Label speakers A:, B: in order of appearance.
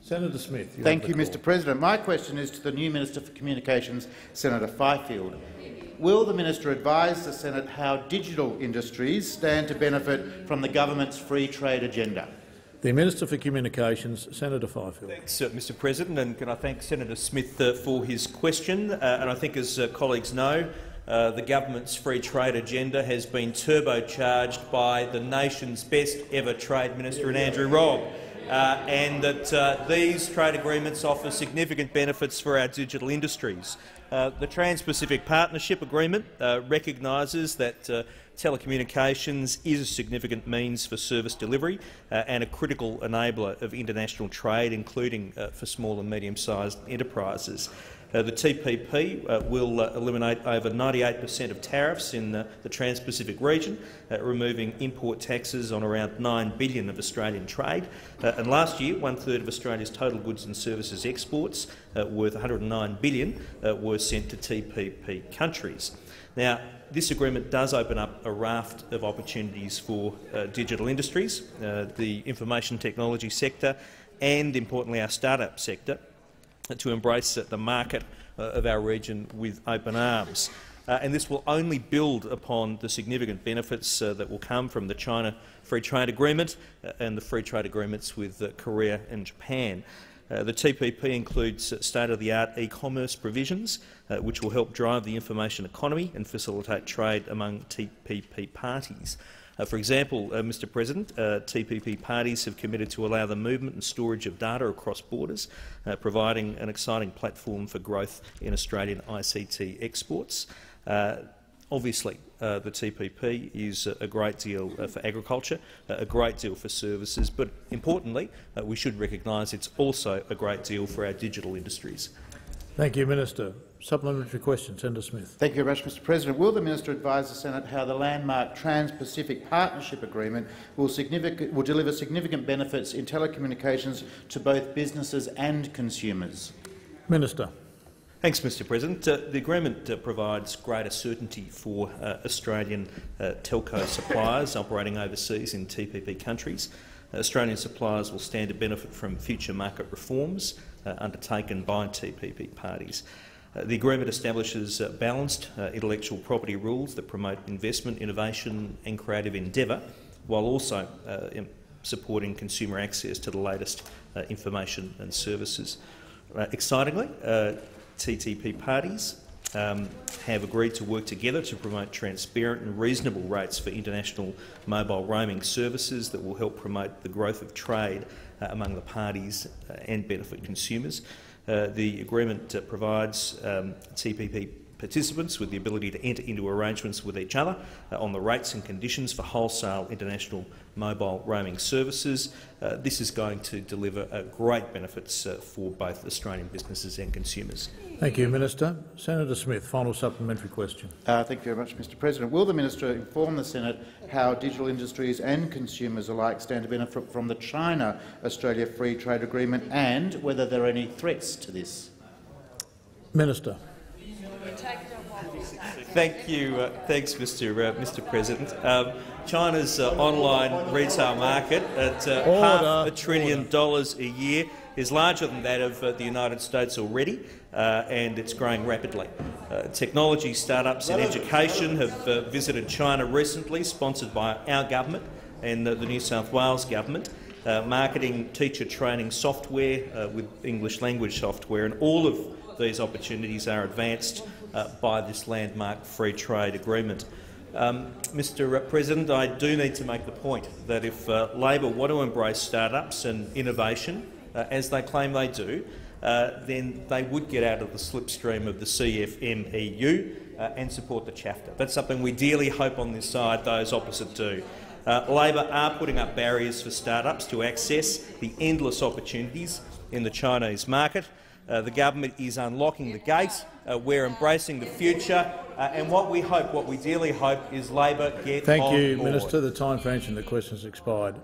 A: Senator Smith.
B: Thank you, Mr President. My question is to the new Minister for Communications, Senator Fifield. Will the minister advise the Senate how digital industries stand to benefit from the government's free trade agenda?
A: The Minister for Communications, Senator Fifield.
C: Thanks, Mr President, and can I thank Senator Smith for his question. And I think, as colleagues know, the government's free trade agenda has been turbocharged by the nation's best ever Trade Minister in Andrew Robb, and that these trade agreements offer significant benefits for our digital industries. The Trans-Pacific Partnership Agreement recognises that telecommunications is a significant means for service delivery and a critical enabler of international trade, including for small and medium-sized enterprises. The TPP will eliminate over 98% of tariffs in the Trans-Pacific region, removing import taxes on around $9 billion of Australian trade. And last year, 1/3 of Australia's total goods and services exports, worth $109 billion, were sent to TPP countries. Now, this agreement does open up a raft of opportunities for digital industries, the information technology sector and, importantly, our start-up sector, to embrace the market of our region with open arms. And this will only build upon the significant benefits that will come from the China Free Trade Agreement and the free trade agreements with Korea and Japan. The TPP includes state-of-the-art e-commerce provisions, which will help drive the information economy and facilitate trade among TPP parties. For example, Mr President, TPP parties have committed to allow the movement and storage of data across borders, providing an exciting platform for growth in Australian ICT exports. Obviously, the TPP is a great deal for agriculture, a great deal for services, but importantly, we should recognise it's also a great deal for our digital industries.
A: Thank you, Minister. Supplementary question, Senator Smith.
B: Thank you very much, Mr President. Will the minister advise the Senate how the landmark Trans-Pacific Partnership Agreement will deliver significant benefits in telecommunications to both businesses and consumers?
A: Minister.
C: Thanks, Mr President. The agreement provides greater certainty for Australian telco suppliers operating overseas in TPP countries. Australian suppliers will stand to benefit from future market reforms undertaken by TPP parties. The agreement establishes balanced intellectual property rules that promote investment, innovation and creative endeavour, while also supporting consumer access to the latest information and services. Excitingly, TTP parties have agreed to work together to promote transparent and reasonable rates for international mobile roaming services that will help promote the growth of trade among the parties and benefit consumers. The agreement provides TPP participants with the ability to enter into arrangements with each other on the rates and conditions for wholesale international mobile roaming services. This is going to deliver great benefits for both Australian businesses and consumers.
A: Thank you, Minister. Senator Smith, final supplementary question.
B: Thank you very much, Mr President. Will the minister inform the Senate how digital industries and consumers alike stand to benefit from the China-Australia Free Trade Agreement and whether there are any threats to this?
A: Minister.
C: Thank you. Thanks, Mr President. China's online retail market at $500 billion a year is larger than that of the United States already, and it's growing rapidly. Technology startups and education have visited China recently, sponsored by our government and the New South Wales government, marketing teacher training software with English language software, and all of these opportunities are advanced by this landmark free trade agreement. Mr President, I do need to make the point that if Labor want to embrace start-ups and innovation, as they claim they do, then they would get out of the slipstream of the CFMEU and support the CHAFTA. That's something we dearly hope on this side those opposite do. Labor are putting up barriers for start-ups to access the endless opportunities in the Chinese market. The government is unlocking the gate. We're embracing the future, and what we dearly hope, is Labor get on board.
A: Thank you, Minister. The time for answering the question has expired.